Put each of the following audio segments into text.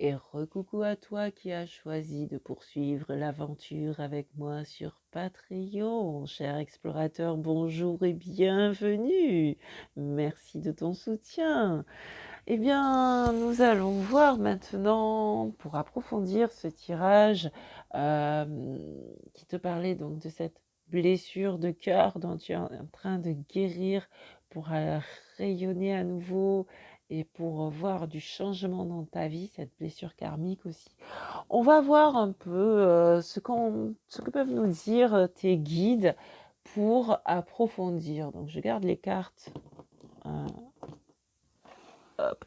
et recoucou à toi qui as choisi de poursuivre l'aventure avec moi sur Patreon. Cher explorateur, bonjour et bienvenue. Merci de ton soutien. Eh bien, nous allons voir maintenant, pour approfondir ce tirage qui te parlait donc de cette blessure de cœur dont tu es en train de guérir pour rayonner à nouveau et pour voir du changement dans ta vie, cette blessure karmique aussi. On va voir un peu ce que peuvent nous dire tes guides pour approfondir. Donc, je garde les cartes euh, hop,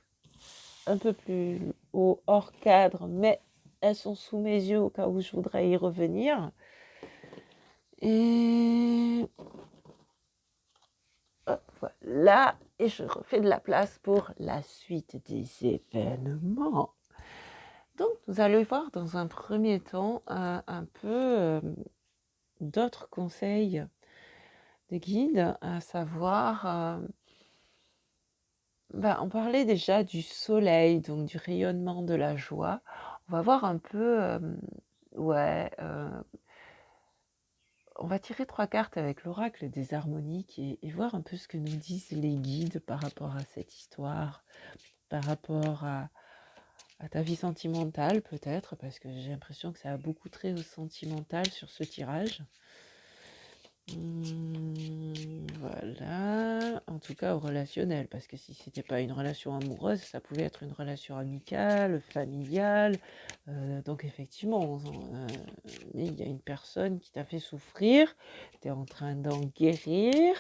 un peu plus haut, hors cadre, mais elles sont sous mes yeux au cas où je voudrais y revenir. Et hop, voilà. Et je refais de la place pour la suite des événements. Donc, nous allons voir dans un premier temps un peu d'autres conseils de guide, à savoir, on parlait déjà du soleil, donc du rayonnement de la joie. On va voir un peu, on va tirer 3 cartes avec l'oracle des harmoniques et voir un peu ce que nous disent les guides par rapport à cette histoire, par rapport à ta vie sentimentale peut-être, parce que j'ai l'impression que ça a beaucoup trait au sentimental sur ce tirage. Voilà, en tout cas au relationnel, parce que si c'était pas une relation amoureuse, ça pouvait être une relation amicale, familiale. Donc effectivement, mais il y a une personne qui t'a fait souffrir, tu es en train d'en guérir,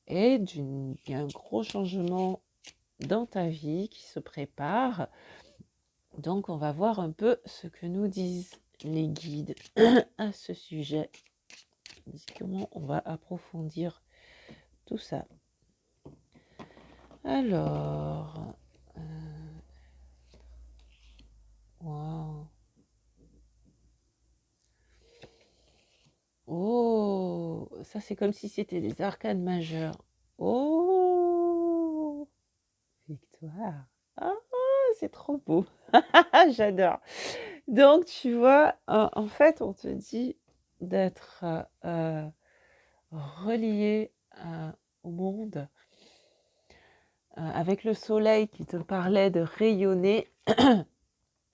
et il y a un gros changement dans ta vie qui se prépare. Donc on va voir un peu ce que nous disent les guides à ce sujet. Comment on va approfondir tout ça. Alors, wow. Oh, ça c'est comme si c'était des arcanes majeures. Oh, victoire. Ah, c'est trop beau. J'adore. Donc, tu vois, en fait, on te dit d'être relié au monde. Avec le soleil qui te parlait de rayonner,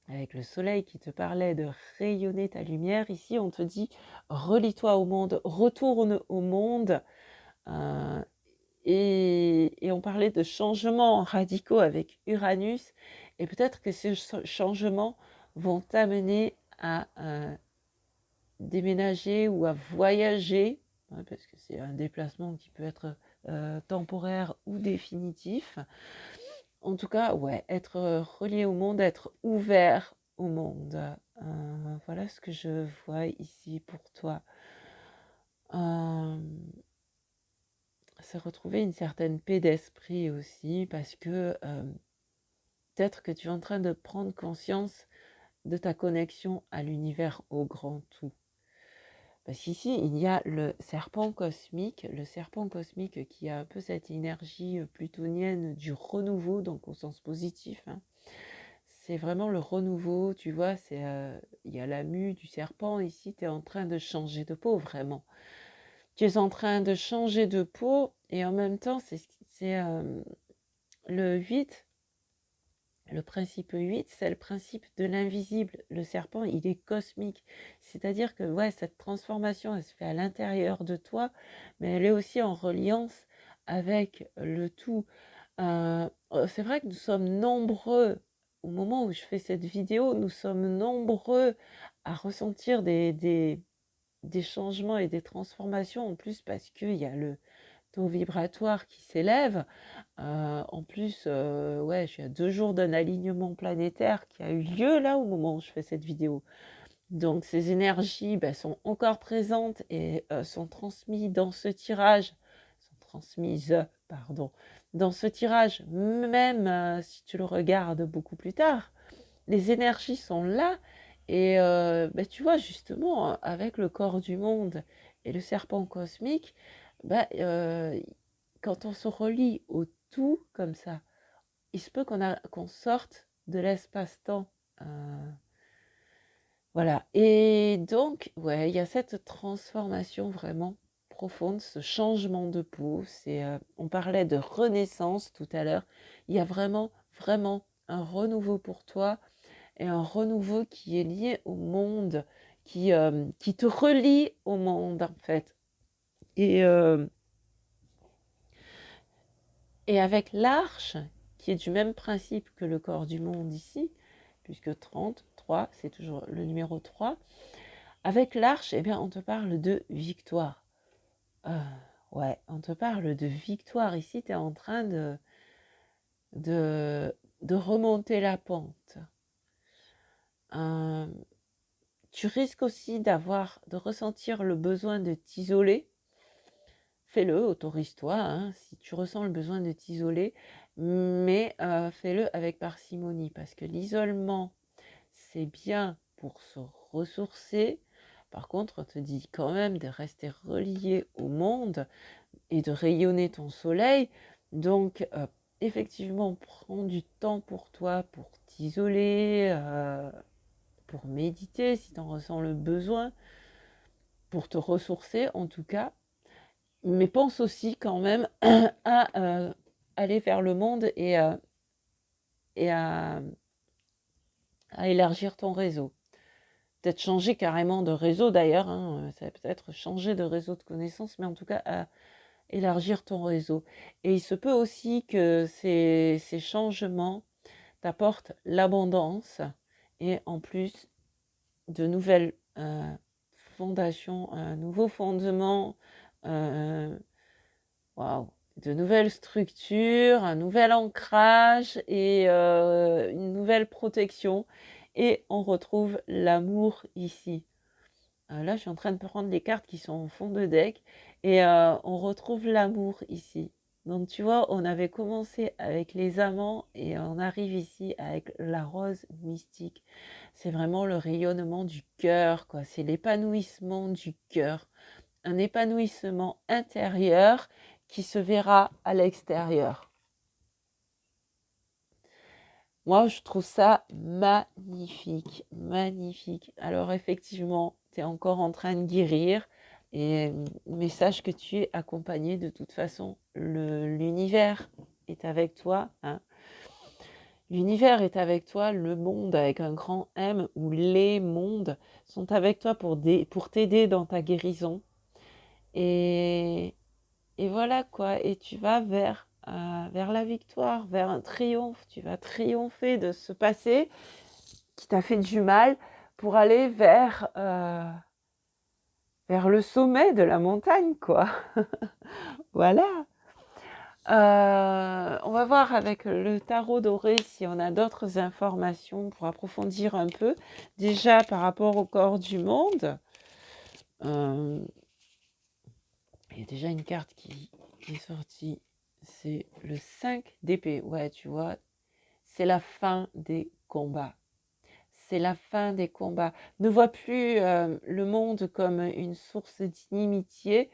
avec le soleil qui te parlait de rayonner ta lumière, ici on te dit relie-toi au monde, retourne au monde. Et on parlait de changements radicaux avec Uranus, et peut-être que ces changements vont t'amener à déménager ou à voyager, parce que c'est un déplacement qui peut être temporaire ou définitif. En tout cas, ouais, être relié au monde, être ouvert au monde. Voilà ce que je vois ici pour toi. C'est retrouver une certaine paix d'esprit aussi, parce que peut-être que tu es en train de prendre conscience de ta connexion à l'univers, au grand tout. Parce qu'ici, il y a le serpent cosmique qui a un peu cette énergie plutonienne du renouveau, donc au sens positif, hein. C'est vraiment le renouveau, tu vois, il y a la mue du serpent, ici tu es en train de changer de peau, vraiment. Tu es en train de changer de peau, et en même temps, c'est le 8, le principe 8, c'est le principe de l'invisible. Le serpent, il est cosmique. C'est-à-dire que ouais, cette transformation, elle se fait à l'intérieur de toi, mais elle est aussi en reliance avec le tout. C'est vrai que nous sommes nombreux, au moment où je fais cette vidéo, nous sommes nombreux à ressentir des changements et des transformations, en plus parce qu'il y a le taux vibratoire qui s'élève. En plus, ouais, je suis à 2 jours d'un alignement planétaire qui a eu lieu là au moment où je fais cette vidéo. Donc ces énergies sont encore présentes et sont transmises dans ce tirage, pardon, dans ce tirage, même si tu le regardes beaucoup plus tard, les énergies sont là. Et tu vois, justement, avec le corps du monde et le serpent cosmique, quand on se relie au tout comme ça, il se peut qu'on sorte de l'espace-temps Voilà. Et donc, ouais, il y a cette transformation vraiment profonde, ce changement de peau. On parlait de renaissance tout à l'heure. Il y a vraiment, vraiment un renouveau pour toi et un renouveau qui est lié au monde, qui te relie au monde en fait. Et, euh, et avec l'arche, qui est du même principe que le corps du monde ici, puisque 33, c'est toujours le numéro 3. Avec l'arche, eh bien, on te parle de victoire. Euh, ouais, on te parle de victoire. Ici, tu es en train de, de remonter la pente. Euh, tu risques aussi de ressentir le besoin de t'isoler. Fais-le, autorise-toi, hein, si tu ressens le besoin de t'isoler, mais fais-le avec parcimonie, parce que l'isolement, c'est bien pour se ressourcer. Par contre, on te dit quand même de rester relié au monde et de rayonner ton soleil. Donc, effectivement, prends du temps pour toi, pour t'isoler, pour méditer si tu en ressens le besoin, pour te ressourcer en tout cas. Mais pense aussi quand même à aller vers le monde et à élargir ton réseau. Peut-être changer carrément de réseau d'ailleurs, hein, ça va peut-être changer de réseau de connaissances, mais en tout cas à élargir ton réseau. Et il se peut aussi que ces changements t'apportent l'abondance et en plus de nouvelles fondations, un nouveau fondement, waouh, de nouvelles structures, un nouvel ancrage et une nouvelle protection. Et on retrouve l'amour ici. Là, je suis en train de prendre les cartes qui sont au fond de deck et on retrouve l'amour ici. Donc, tu vois, on avait commencé avec les amants et on arrive ici avec la rose mystique. C'est vraiment le rayonnement du cœur, quoi. C'est l'épanouissement du cœur. Un épanouissement intérieur qui se verra à l'extérieur. Moi, je trouve ça magnifique, magnifique. Alors, effectivement, tu es encore en train de guérir, mais sache que tu es accompagné de toute façon. L'univers est avec toi, hein. L'univers est avec toi, le monde avec un grand M ou les mondes sont avec toi pour t'aider dans ta guérison. Et, et voilà quoi, et tu vas vers la victoire, vers un triomphe. Tu vas triompher de ce passé qui t'a fait du mal pour aller vers le sommet de la montagne, quoi. Voilà. On va voir avec le tarot doré si on a d'autres informations pour approfondir un peu. Déjà par rapport au corps du monde, il y a déjà une carte qui est sortie. C'est le 5 d'épée. Ouais, tu vois, c'est la fin des combats. C'est la fin des combats. Ne vois plus le monde comme une source d'inimitié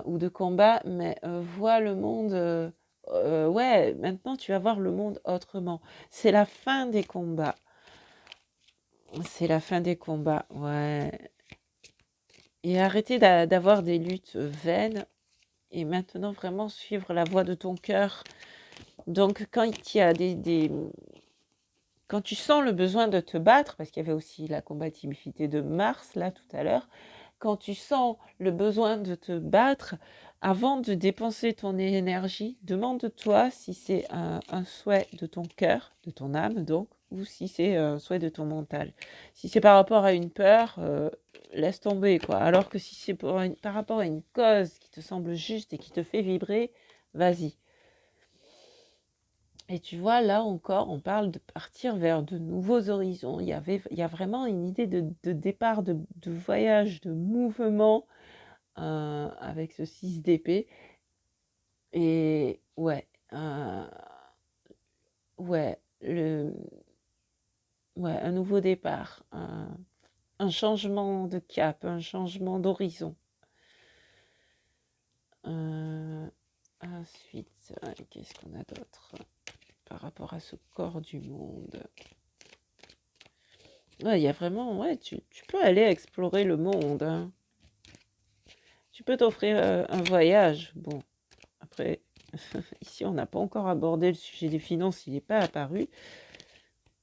ou de combat, mais vois le monde. Ouais, maintenant tu vas voir le monde autrement. C'est la fin des combats. C'est la fin des combats, ouais. Et arrêter d'avoir des luttes vaines et maintenant vraiment suivre la voie de ton cœur. Donc quand il y a quand tu sens le besoin de te battre, parce qu'il y avait aussi la combativité de Mars là tout à l'heure, quand tu sens le besoin de te battre, avant de dépenser ton énergie, demande-toi si c'est un souhait de ton cœur, de ton âme donc, ou si c'est un souhait de ton mental. Si c'est par rapport à une peur, laisse tomber quoi. Alors que si c'est par rapport à une cause qui te semble juste et qui te fait vibrer, vas-y. Et tu vois, là encore, on parle de partir vers de nouveaux horizons. Il y a vraiment une idée de départ, de voyage, de mouvement avec ce 6 d'épée. Et ouais, ouais, un nouveau départ, un changement de cap, un changement d'horizon. Ensuite, qu'est-ce qu'on a d'autre par rapport à ce corps du monde? Ouais, il y a vraiment, ouais, tu peux aller explorer le monde, hein. Tu peux t'offrir un voyage. Bon, après, ici, on n'a pas encore abordé le sujet des finances, il n'est pas apparu,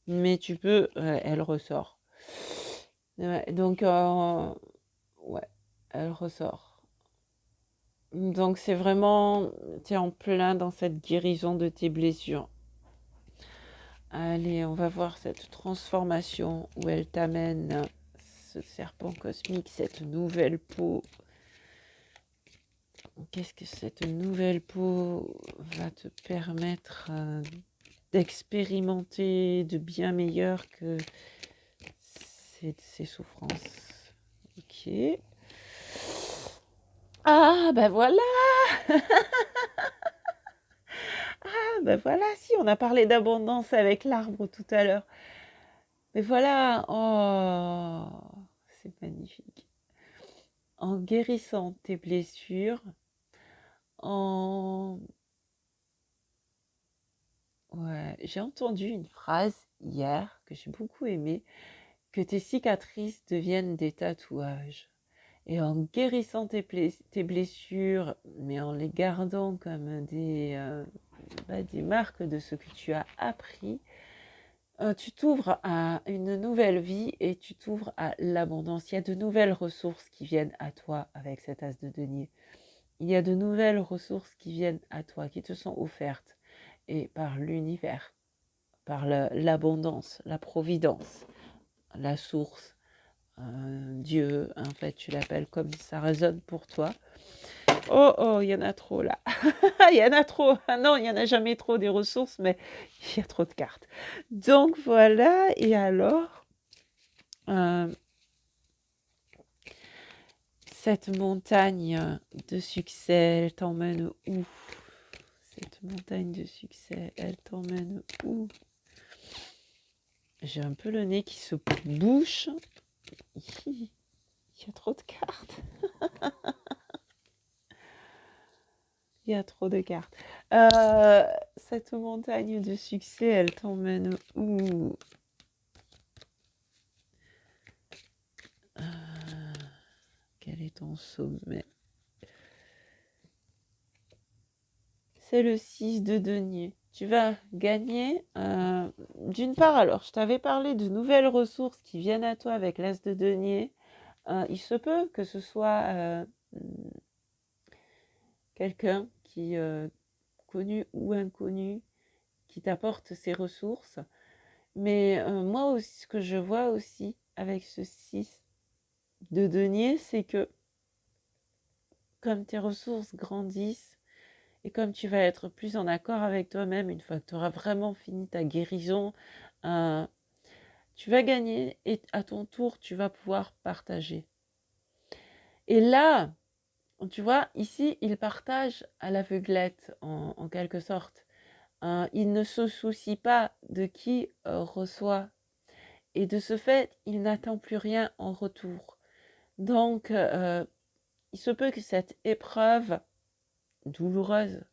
mais tu peux, elle ressort. Ouais, donc, ouais, elle ressort. Donc, c'est vraiment, tu es en plein dans cette guérison de tes blessures. Allez, on va voir cette transformation où elle t'amène, ce serpent cosmique, cette nouvelle peau. Qu'est-ce que cette nouvelle peau va te permettre d'expérimenter de bien meilleur que ces souffrances? Ok. Ah, ben voilà! Ah, ben voilà, si, on a parlé d'abondance avec l'arbre tout à l'heure. Mais voilà, oh, c'est magnifique. En guérissant tes blessures, en... Ouais, j'ai entendu une phrase hier que j'ai beaucoup aimée, que tes cicatrices deviennent des tatouages. Et en guérissant tes blessures, mais en les gardant comme des marques de ce que tu as appris, tu t'ouvres à une nouvelle vie et tu t'ouvres à l'abondance. Il y a de nouvelles ressources qui viennent à toi avec cet as de denier. Il y a de nouvelles ressources qui viennent à toi, qui te sont offertes et par l'univers, par l'abondance, la providence, la source, Dieu, en fait, tu l'appelles comme ça résonne pour toi. Oh, oh, il y en a trop là. Il y en a trop. Ah non, il n'y en a jamais trop des ressources, mais il y a trop de cartes. Donc voilà, et alors, euh, cette montagne de succès, elle t'emmène où? Cette montagne de succès, elle t'emmène où? J'ai un peu le nez qui se bouche. Il y a trop de cartes. Il y a trop de cartes. Cette montagne de succès, elle t'emmène où? Quel est ton sommet? C'est le 6 de denier. Tu vas gagner, d'une part, alors, je t'avais parlé de nouvelles ressources qui viennent à toi avec l'as de denier. Il se peut que ce soit quelqu'un qui, connu ou inconnu, qui t'apporte ces ressources. Mais moi aussi, ce que je vois aussi avec ce 6 de denier, c'est que comme tes ressources grandissent et comme tu vas être plus en accord avec toi-même une fois que tu auras vraiment fini ta guérison, euh, tu vas gagner et à ton tour, tu vas pouvoir partager. Et là, tu vois, ici, il partage à l'aveuglette en quelque sorte. Il ne se soucie pas de qui reçoit. Et de ce fait, il n'attend plus rien en retour. Donc, il se peut que cette épreuve douloureuse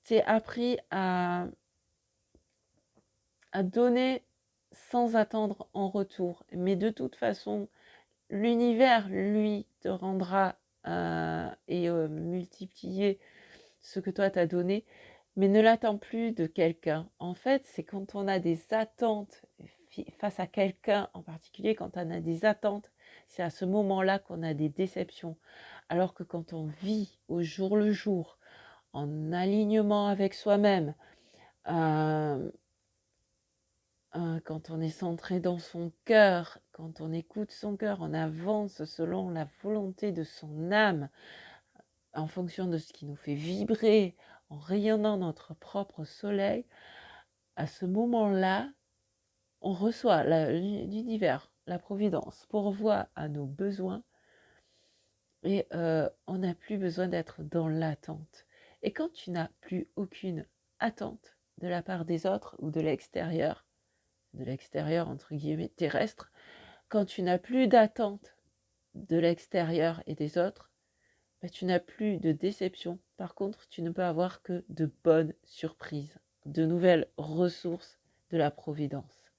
t'ait appris à donner sans attendre en retour. Mais de toute façon, l'univers, lui, te rendra et multiplier ce que toi t'as donné, mais ne l'attends plus de quelqu'un. En fait, c'est quand on a des attentes face à quelqu'un en particulier, quand on a des attentes, c'est à ce moment-là qu'on a des déceptions. Alors que quand on vit au jour le jour, en alignement avec soi-même, euh, quand on est centré dans son cœur, quand on écoute son cœur, on avance selon la volonté de son âme, en fonction de ce qui nous fait vibrer, en rayonnant notre propre soleil, à ce moment-là, on reçoit l'univers, la providence, pourvoit à nos besoins et on n'a plus besoin d'être dans l'attente. Et quand tu n'as plus aucune attente de la part des autres ou de l'extérieur entre guillemets terrestre, quand tu n'as plus d'attente de l'extérieur et des autres, bah, tu n'as plus de déception. Par contre, tu ne peux avoir que de bonnes surprises, de nouvelles ressources de la providence.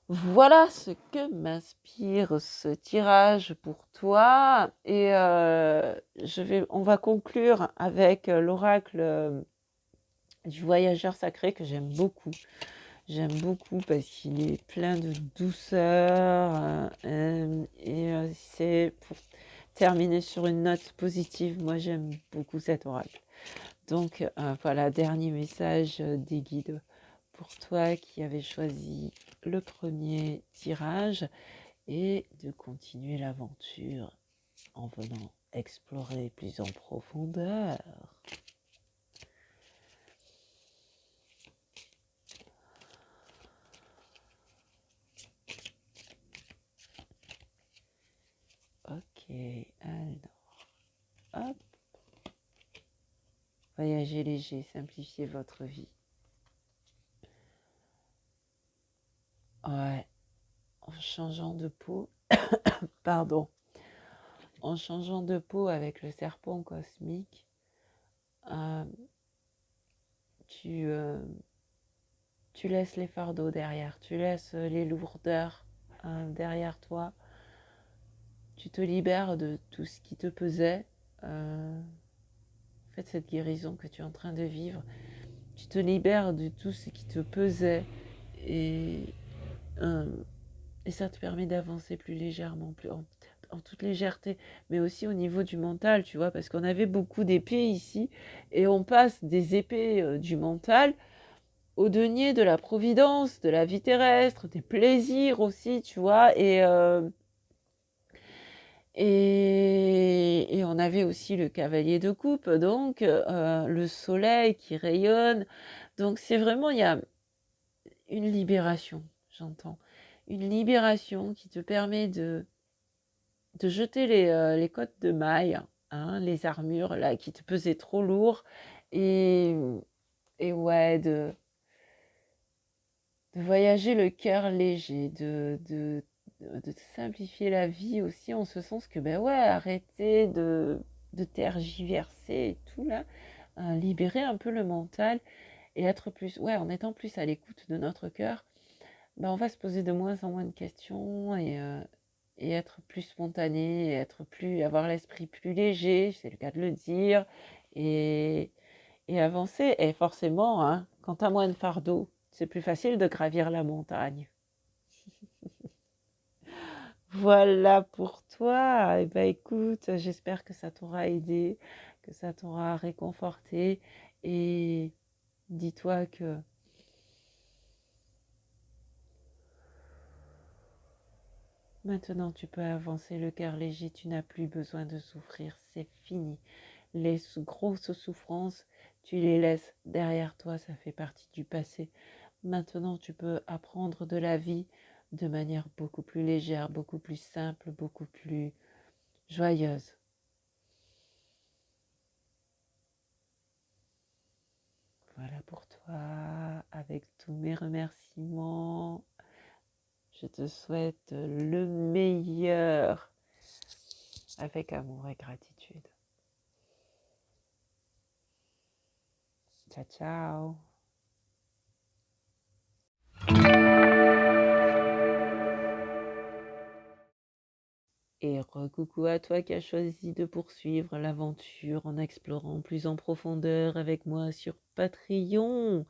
Voilà ce que m'inspire ce tirage pour toi et on va conclure avec l'oracle du voyageur sacré que j'aime beaucoup. J'aime beaucoup parce qu'il est plein de douceur et c'est pour terminer sur une note positive. Moi, j'aime beaucoup cet oracle. Donc voilà, dernier message des guides pour toi qui avais choisi le premier tirage et de continuer l'aventure en venant explorer plus en profondeur. Ok, alors, hop, voyagez léger, simplifiez votre vie. Ouais, en changeant de peau, pardon, en changeant de peau avec le serpent cosmique, euh, tu, euh, tu laisses les fardeaux derrière, tu laisses les lourdeurs derrière toi, tu te libères de tout ce qui te pesait. En fait, cette guérison que tu es en train de vivre, tu te libères de tout ce qui te pesait et, euh, et ça te permet d'avancer plus légèrement, plus en toute légèreté, mais aussi au niveau du mental, tu vois, parce qu'on avait beaucoup d'épées ici et on passe des épées du mental au denier de la providence, de la vie terrestre, des plaisirs aussi, tu vois, et on avait aussi le cavalier de coupe, donc le soleil qui rayonne. Donc c'est vraiment, il y a une libération, j'entends. Une libération qui te permet de jeter les cottes de mailles, hein, les armures là, qui te pesaient trop lourd. Et, et ouais, de voyager le cœur léger, de te simplifier la vie aussi en ce sens que, ben ouais, arrêter de tergiverser et tout là, libérer un peu le mental et être plus, ouais, en étant plus à l'écoute de notre cœur, ben on va se poser de moins en moins de questions et être plus spontané, avoir l'esprit plus léger, c'est le cas de le dire, et, et avancer. Et forcément, hein, quand tu as moins de fardeau, c'est plus facile de gravir la montagne. Voilà pour toi. Eh ben, écoute, j'espère que ça t'aura aidé, que ça t'aura réconforté. Et dis-toi que maintenant tu peux avancer le cœur léger, tu n'as plus besoin de souffrir, c'est fini. Les grosses souffrances, tu les laisses derrière toi, ça fait partie du passé. Maintenant, tu peux apprendre de la vie de manière beaucoup plus légère, beaucoup plus simple, beaucoup plus joyeuse. Voilà pour toi, avec tous mes remerciements. Je te souhaite le meilleur avec amour et gratitude. Ciao, ciao. Et recoucou à toi qui as choisi de poursuivre l'aventure en explorant plus en profondeur avec moi sur Patreon.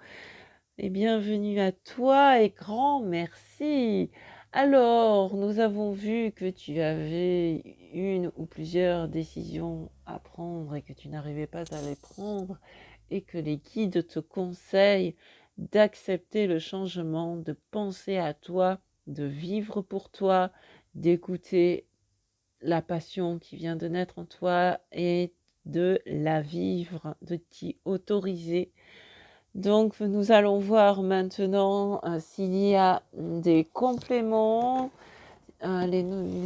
Et bienvenue à toi et grand merci. Alors, nous avons vu que tu avais une ou plusieurs décisions à prendre et que tu n'arrivais pas à les prendre et que les guides te conseillent d'accepter le changement, de penser à toi, de vivre pour toi, d'écouter la passion qui vient de naître en toi et de la vivre, de t'y autoriser. Donc, nous allons voir maintenant s'il y a des compléments, les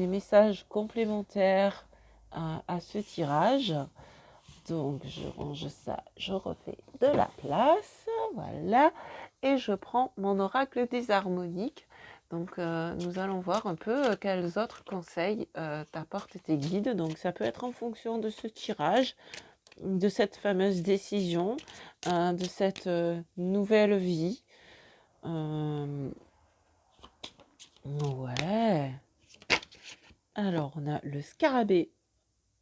messages complémentaires à ce tirage. Donc, je range ça, je refais de la place, voilà, et je prends mon oracle des harmoniques. Donc, nous allons voir un peu quels autres conseils t'apportent tes guides. Donc, ça peut être en fonction de ce tirage, de cette fameuse décision, de cette nouvelle vie. Ouais. Alors, on a le scarabée.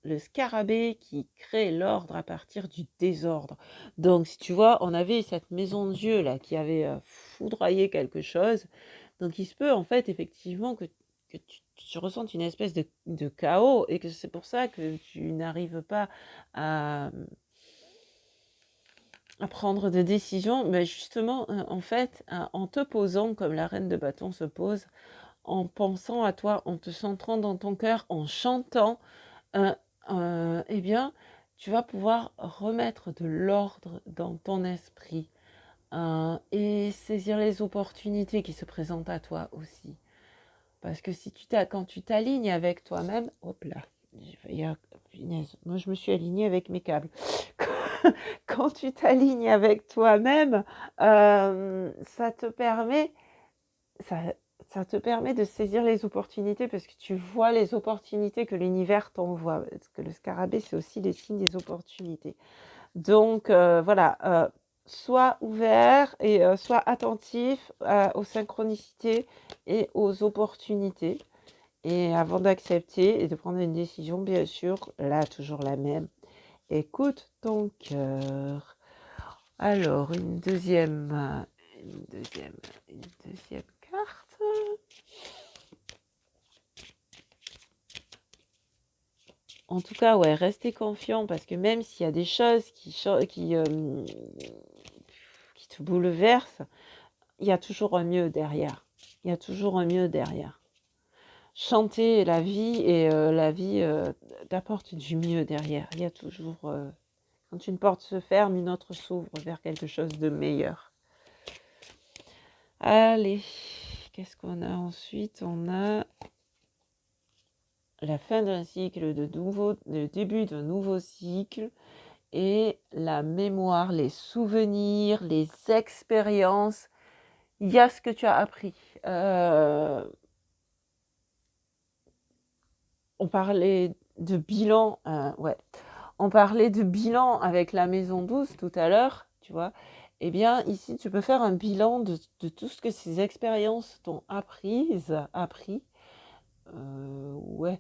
Le scarabée qui crée l'ordre à partir du désordre. Donc, si tu vois, on avait cette maison de Dieu là qui avait foudroyé quelque chose. Donc, il se peut en fait effectivement que tu ressentes une espèce de chaos et que c'est pour ça que tu n'arrives pas à, à prendre de décisions. Mais justement, en fait, en te posant comme la reine de bâton se pose, en pensant à toi, en te centrant dans ton cœur, en chantant, euh, eh bien, tu vas pouvoir remettre de l'ordre dans ton esprit et saisir les opportunités qui se présentent à toi aussi. Parce que si quand tu t'alignes avec toi-même, hop là, punaise, moi je me suis alignée avec mes câbles. Quand tu t'alignes avec toi-même, ça te permet, ça, ça te permet de saisir les opportunités parce que tu vois les opportunités que l'univers t'envoie. Parce que le scarabée, c'est aussi les signes des opportunités. Donc voilà, sois ouvert et sois attentif aux synchronicités et aux opportunités. Et avant d'accepter et de prendre une décision, bien sûr, là, toujours la même, écoute ton cœur. Alors, une deuxième, une deuxième carte. En tout cas, ouais, restez confiant parce que même s'il y a des choses qui te bouleversent, il y a toujours un mieux derrière. Il y a toujours un mieux derrière. Chanter la vie et la vie t'apporte du mieux derrière. Il y a toujours, quand une porte se ferme, une autre s'ouvre vers quelque chose de meilleur. Allez, qu'est-ce qu'on a ensuite? On a la fin d'un cycle, le début d'un nouveau cycle et la mémoire, les souvenirs, les expériences. Il y a ce que tu as appris. On parlait de bilan, ouais. On parlait de bilan avec la maison douce tout à l'heure, tu vois. Eh bien, ici, tu peux faire un bilan de tout ce que ces expériences t'ont appris. Ouais,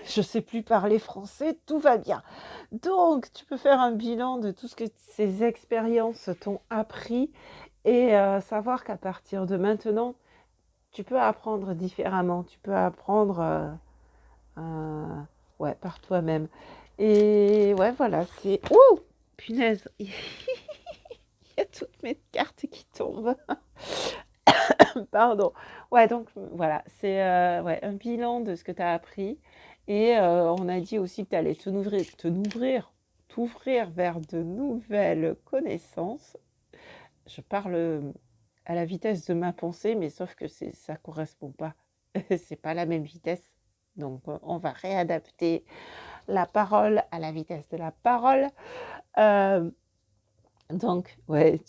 je sais plus parler français, tout va bien. Donc, tu peux faire un bilan de tout ce que ces expériences t'ont appris et savoir qu'à partir de maintenant, tu peux apprendre différemment. Tu peux apprendre ouais, par toi-même. Et ouais, voilà, c'est... Ouh, punaise, il y a toutes mes cartes qui tombent. Pardon. Ouais, donc voilà, c'est ouais, un bilan de ce que tu as appris. Et on a dit aussi que tu allais t'ouvrir vers de nouvelles connaissances. Je parle à la vitesse de ma pensée, mais sauf que ça correspond pas. C'est pas la même vitesse. Donc on va réadapter la parole à la vitesse de la parole. Donc, ouais,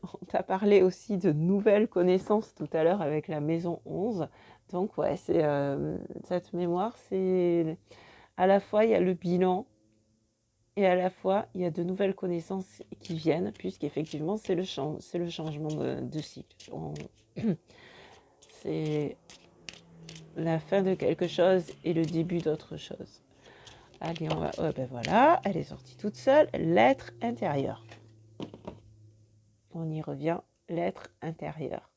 on t'a parlé aussi de nouvelles connaissances tout à l'heure avec la maison 11. Donc, ouais, c'est cette mémoire, c'est à la fois il y a le bilan et à la fois il y a de nouvelles connaissances qui viennent, puisqu'effectivement c'est le changement de cycle. C'est la fin de quelque chose et le début d'autre chose. Allez, on va. Oh, ben voilà, elle est sortie toute seule. L'être intérieur. On y revient, l'être intérieur.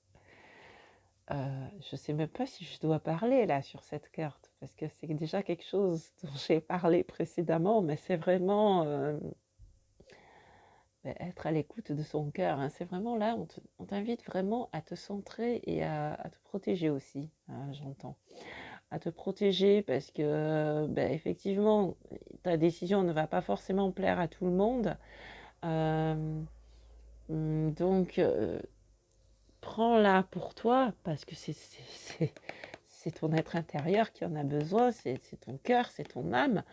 Je ne sais même pas si je dois parler là sur cette carte, parce que c'est déjà quelque chose dont j'ai parlé précédemment, mais c'est vraiment être à l'écoute de son cœur. Hein. C'est vraiment là, on t'invite vraiment à te centrer et à te protéger aussi, hein, j'entends. À te protéger parce que, effectivement, ta décision ne va pas forcément plaire à tout le monde. Donc, prends-la pour toi parce que c'est ton être intérieur qui en a besoin, c'est ton cœur, c'est ton âme.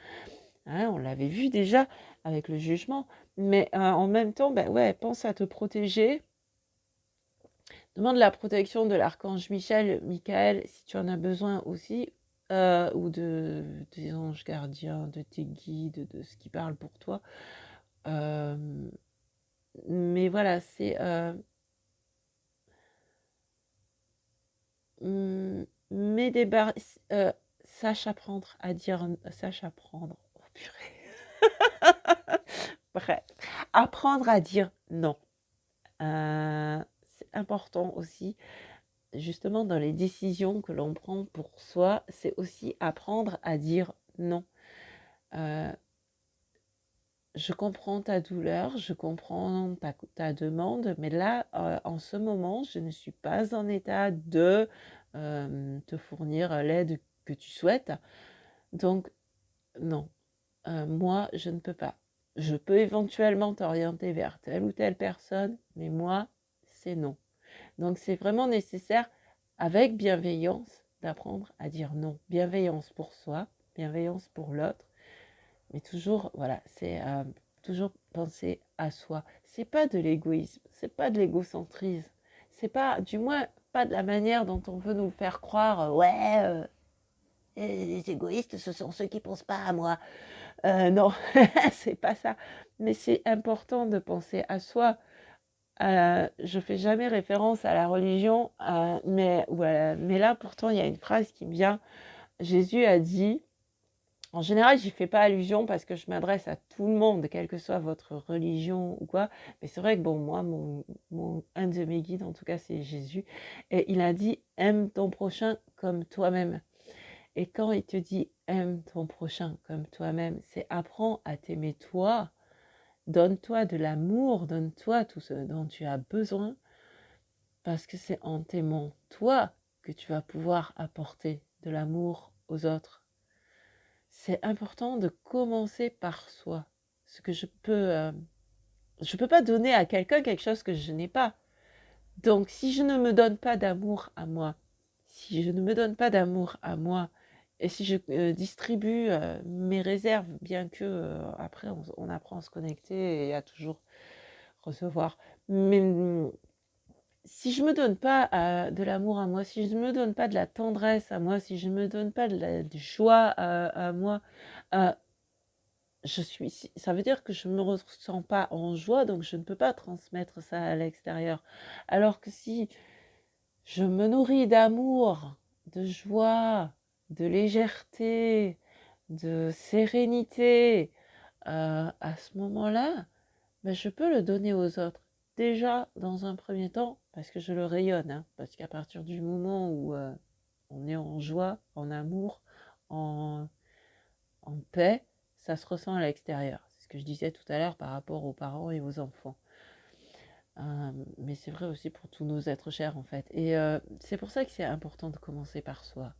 Hein, on l'avait vu déjà avec le jugement. Mais en même temps, ouais, pense à te protéger. Demande la protection de l'archange Michael, si tu en as besoin aussi, ou des anges gardiens, de tes guides, de ce qui parle pour toi. Mais voilà, c'est... mets des barres, sache apprendre à dire, sache apprendre, oh purée, bref, apprendre à dire non. C'est important aussi, justement, dans les décisions que l'on prend pour soi, c'est aussi apprendre à dire non. Euh, je comprends ta douleur, je comprends ta demande, mais là, en ce moment, je ne suis pas en état de te fournir l'aide que tu souhaites. Donc, non, moi, je ne peux pas. Je peux éventuellement t'orienter vers telle ou telle personne, mais moi, c'est non. Donc, c'est vraiment nécessaire, avec bienveillance, d'apprendre à dire non. Bienveillance pour soi, bienveillance pour l'autre, mais toujours, voilà, c'est toujours penser à soi. C'est pas de l'égoïsme, c'est pas de l'égocentrisme, c'est pas, du moins, pas de la manière dont on veut nous le faire croire. Les égoïstes, ce sont ceux qui pensent pas à moi. Non, c'est pas ça. Mais c'est important de penser à soi. Je fais jamais référence à la religion, mais là, pourtant, il y a une phrase qui me vient. Jésus a dit, en général, j'y fais pas allusion parce que je m'adresse à tout le monde, quelle que soit votre religion ou quoi. Mais c'est vrai que, bon, moi, un de mes guides, en tout cas, c'est Jésus. Et il a dit, aime ton prochain comme toi-même. Et quand il te dit, aime ton prochain comme toi-même, c'est apprends à t'aimer toi. Donne-toi de l'amour, donne-toi tout ce dont tu as besoin, parce que c'est en t'aimant toi que tu vas pouvoir apporter de l'amour aux autres. C'est important de commencer par soi. Ce que je peux pas donner à quelqu'un quelque chose que je n'ai pas. Donc, si je ne me donne pas d'amour à moi, si je ne me donne pas d'amour à moi, et si je distribue mes réserves, bien que après on apprend à se connecter et à toujours recevoir, mais si je me donne pas de l'amour à moi, si je me donne pas de la tendresse à moi, si je me donne pas de la joie à moi, euh, ça veut dire que je ne me ressens pas en joie, donc je ne peux pas transmettre ça à l'extérieur. Alors que si je me nourris d'amour, de joie, de légèreté, de sérénité, à ce moment-là, ben, je peux le donner aux autres. Déjà, dans un premier temps, parce que je le rayonne, hein, parce qu'à partir du moment où on est en joie, en amour, en, en paix, ça se ressent à l'extérieur. C'est ce que je disais tout à l'heure par rapport aux parents et aux enfants. Mais c'est vrai aussi pour tous nos êtres chers en fait. Et c'est pour ça que c'est important de commencer par soi.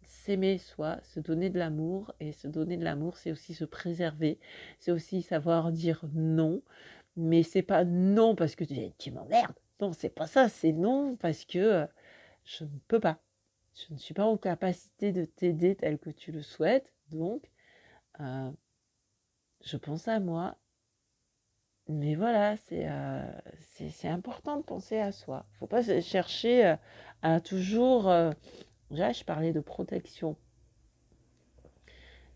S'aimer soi, se donner de l'amour, et se donner de l'amour, c'est aussi se préserver, c'est aussi savoir dire non, mais c'est pas non parce que tu m'emmerdes, non, c'est pas ça, c'est non parce que je ne peux pas. Je ne suis pas en capacité de t'aider tel que tu le souhaites, donc je pense à moi. Mais voilà, c'est important de penser à soi. Il ne faut pas chercher à toujours... Déjà, je parlais de protection.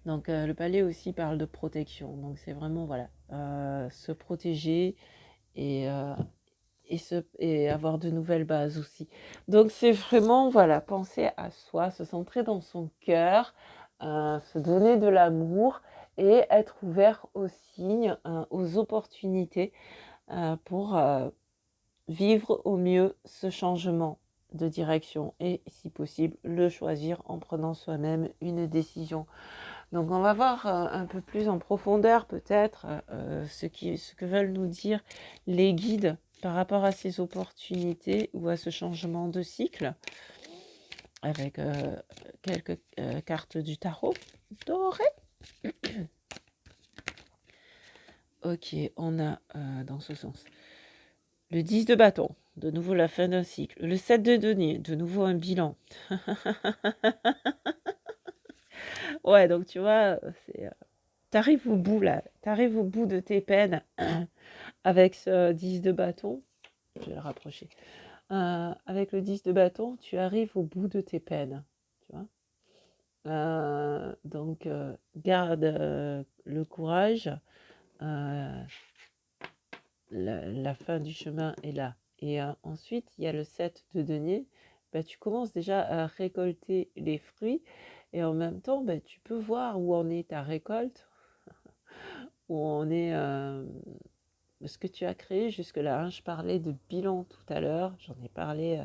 Donc, le palais aussi parle de protection. Donc, c'est vraiment, voilà, se protéger et, et avoir de nouvelles bases aussi. Donc, c'est vraiment, voilà, penser à soi, se centrer dans son cœur, se donner de l'amour et être ouvert aux signes, aux opportunités pour vivre au mieux ce changement de direction et, si possible, le choisir en prenant soi-même une décision. Donc, on va voir un peu plus en profondeur peut-être ce que veulent nous dire les guides par rapport à ces opportunités ou à ce changement de cycle avec quelques cartes du tarot doré. Ok, on a dans ce sens le 10 de bâton, de nouveau la fin d'un cycle. Le 7 de denier, de nouveau un bilan. Ouais, donc tu vois, t'arrives au bout là, t'arrives au bout de tes peines avec ce 10 de bâton. Je vais le rapprocher. Avec le 10 de bâton, tu arrives au bout de tes peines. Tu vois. Donc, garde le courage. La fin du chemin est là. Et ensuite, il y a le 7 de denier. bah, tu commences déjà à récolter les fruits et en même temps, bah, tu peux voir où en est ta récolte, où en est ce que tu as créé jusque-là, hein. Je parlais de bilan tout à l'heure, j'en ai parlé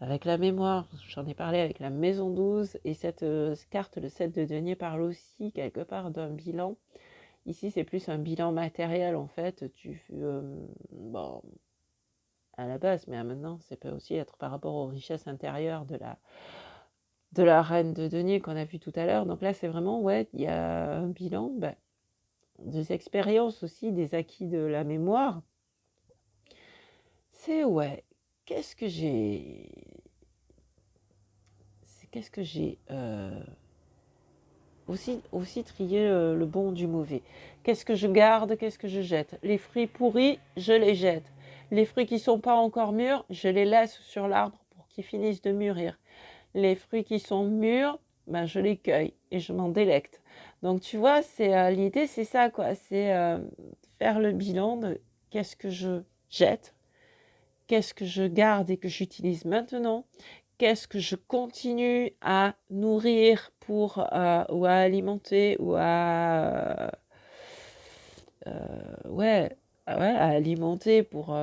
avec la mémoire, j'en ai parlé avec la maison 12 et cette carte, le 7 de denier, parle aussi quelque part d'un bilan. Ici, c'est plus un bilan matériel en fait. Bon, à la base, mais maintenant, ça peut aussi être par rapport aux richesses intérieures de la reine de denier qu'on a vu tout à l'heure. Donc là, c'est vraiment, ouais, il y a un bilan des expériences aussi, des acquis de la mémoire. C'est, ouais, qu'est-ce que j'ai... Qu'est-ce que j'ai aussi trier le bon du mauvais. Qu'est-ce que je garde, qu'est-ce que je jette? Les fruits pourris, je les jette. Les fruits qui ne sont pas encore mûrs, je les laisse sur l'arbre pour qu'ils finissent de mûrir. Les fruits qui sont mûrs, ben, je les cueille et je m'en délecte. Donc tu vois, l'idée, c'est ça, quoi. C'est faire le bilan de qu'est-ce que je jette, qu'est-ce que je garde et que j'utilise maintenant, qu'est-ce que je continue à nourrir ou à alimenter ou ouais, à alimenter pour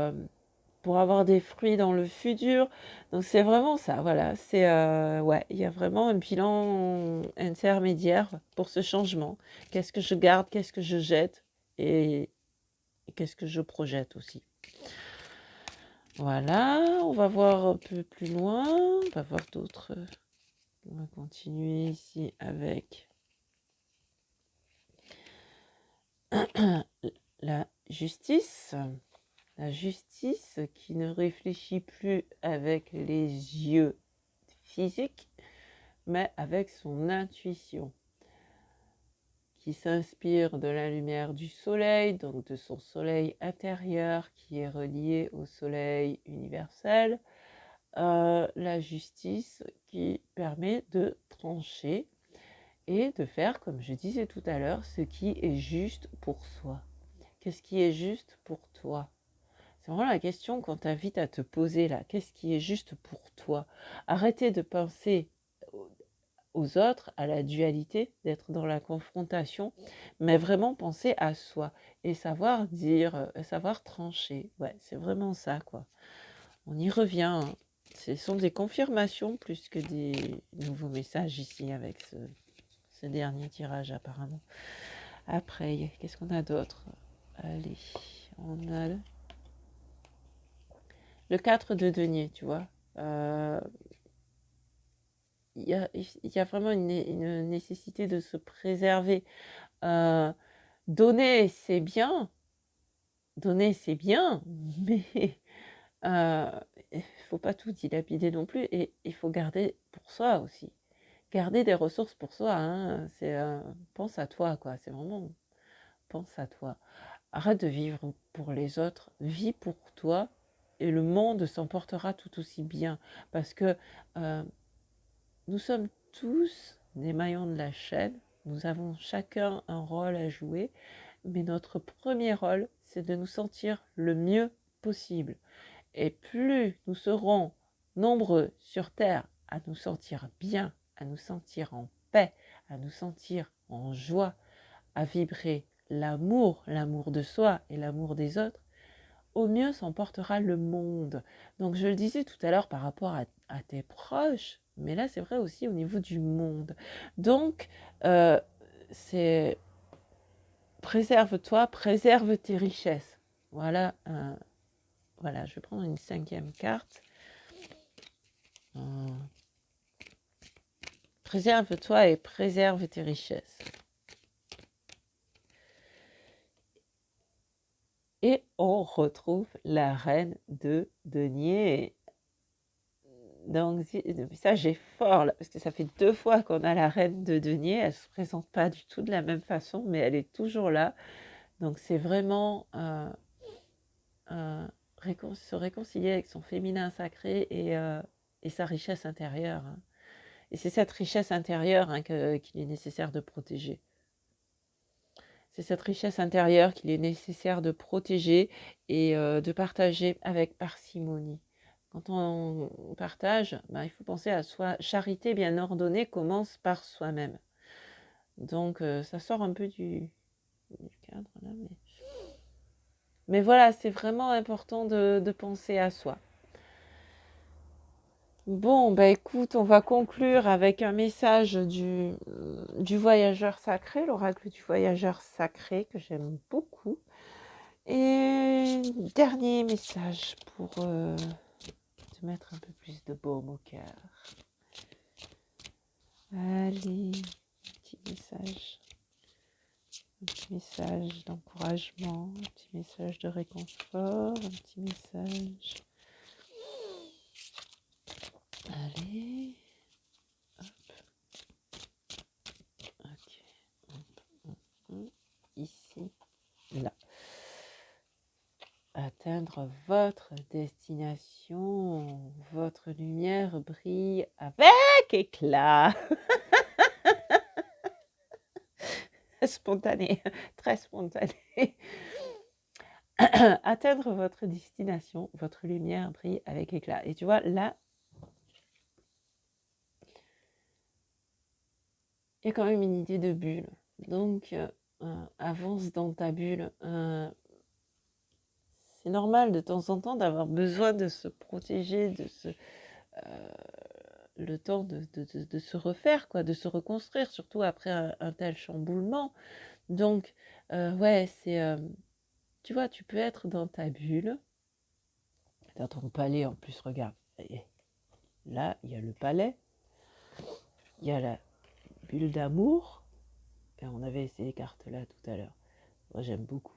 avoir des fruits dans le futur. Donc c'est vraiment ça, voilà. Ouais, il y a vraiment un bilan intermédiaire pour ce changement. Qu'est-ce que je garde, qu'est-ce que je jette et qu'est-ce que je projette aussi. Voilà, on va voir un peu plus loin, on va voir d'autres. On va continuer ici avec la justice. La justice qui ne réfléchit plus avec les yeux physiques, mais avec son intuition, qui s'inspire de la lumière du soleil, donc de son soleil intérieur qui est relié au soleil universel. La justice qui permet de trancher et de faire, comme je disais tout à l'heure, ce qui est juste pour soi. Qu'est-ce qui est juste pour toi? C'est vraiment la question qu'on t'invite à te poser là. Qu'est-ce qui est juste pour toi? Arrêtez de penser aux autres, à la dualité, d'être dans la confrontation, mais vraiment penser à soi et savoir dire, savoir trancher. Ouais, c'est vraiment ça, quoi. On y revient, hein. Ce sont des confirmations plus que des nouveaux messages ici avec ce dernier tirage apparemment. Après, qu'est-ce qu'on a d'autre? Allez, on a le 4 de denier, tu vois. Il y a vraiment une nécessité de se préserver. Donner, c'est bien. Donner, c'est bien, mais il ne faut pas tout dilapider non plus. Et il faut garder pour soi aussi. Garder des ressources pour soi, hein. Pense à toi, quoi. C'est vraiment pense à toi. Arrête de vivre pour les autres, vis pour toi et le monde s'en portera tout aussi bien. Parce que nous sommes tous des maillons de la chaîne, nous avons chacun un rôle à jouer, mais notre premier rôle, c'est de nous sentir le mieux possible. Et plus nous serons nombreux sur Terre à nous sentir bien, à nous sentir en paix, à nous sentir en joie, à vibrer l'amour de soi et l'amour des autres, au mieux s'en portera le monde. Donc je le disais tout à l'heure par rapport à tes proches, mais là c'est vrai aussi au niveau du monde. Donc c'est préserve-toi, préserve tes richesses. Voilà, voilà, je vais prendre une 5e carte. Préserve-toi et préserve tes richesses. Et on retrouve la reine de denier. Donc ça j'ai fort, là, parce que ça fait 2 fois qu'on a la reine de denier. Elle ne se présente pas du tout de la même façon, mais elle est toujours là. Donc c'est vraiment se réconcilier avec son féminin sacré et sa richesse intérieure, hein. Et c'est cette richesse intérieure, hein, qu'il est nécessaire de protéger. C'est cette richesse intérieure qu'il est nécessaire de protéger et de partager avec parcimonie. quand on partage, il faut penser à soi. Charité bien ordonnée commence par soi-même. Donc, ça sort un peu du cadre là, mais voilà, c'est vraiment important de penser à soi. Bon, écoute, on va conclure avec un message du voyageur sacré, l'oracle du voyageur sacré, que j'aime beaucoup. Et dernier message pour te mettre un peu plus de baume au cœur. Allez, un petit message d'encouragement, un petit message de réconfort, un petit message. Allez, hop, ok, ici, là. Atteindre votre destination, votre lumière brille avec éclat. Spontané, très spontané. Atteindre votre destination, votre lumière brille avec éclat. Et tu vois, là, il y a quand même une idée de bulle. Donc, avance dans ta bulle. C'est normal de temps en temps d'avoir besoin de se protéger, le temps de se refaire, quoi, de se reconstruire, surtout après un tel chamboulement. Donc, ouais, tu vois, tu peux être dans ta bulle, dans ton palais en plus, regarde. Là, il y a le palais, il y a la bulle d'amour, et on avait ces cartes-là tout à l'heure. Moi, j'aime beaucoup.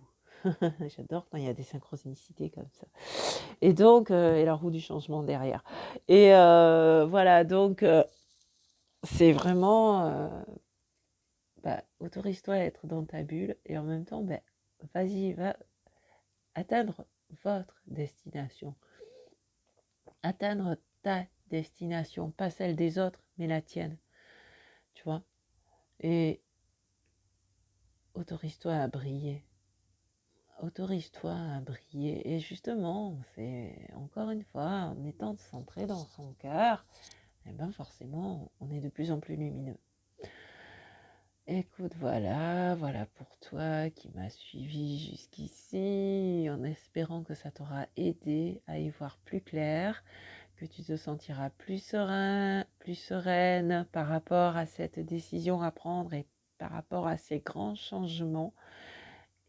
J'adore quand il y a des synchronicités comme ça. Et donc, et la roue du changement derrière. Et voilà, donc, c'est vraiment, autorise-toi à être dans ta bulle, et en même temps, vas-y, va atteindre votre destination. Atteindre ta destination, pas celle des autres, mais la tienne. Tu vois? Et autorise-toi à briller. Autorise-toi à briller. Et justement, c'est encore une fois, en étant centré dans son cœur, forcément, on est de plus en plus lumineux. Écoute, voilà pour toi qui m'as suivi jusqu'ici, en espérant que ça t'aura aidé à y voir plus clair, que tu te sentiras plus serein, plus sereine par rapport à cette décision à prendre et par rapport à ces grands changements.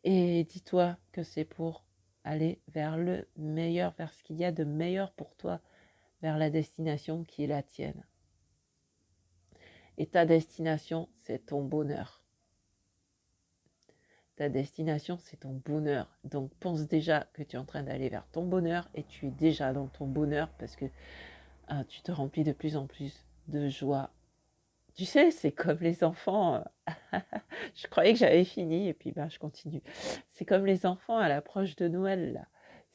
Et dis-toi que c'est pour aller vers le meilleur, vers ce qu'il y a de meilleur pour toi, vers la destination qui est la tienne. Et ta destination, c'est ton bonheur. Ta destination, c'est ton bonheur. Donc pense déjà que tu es en train d'aller vers ton bonheur et tu es déjà dans ton bonheur parce que tu te remplis de plus en plus de joie. Tu sais, c'est comme les enfants. Je croyais que j'avais fini et puis je continue. C'est comme les enfants à l'approche de Noël là.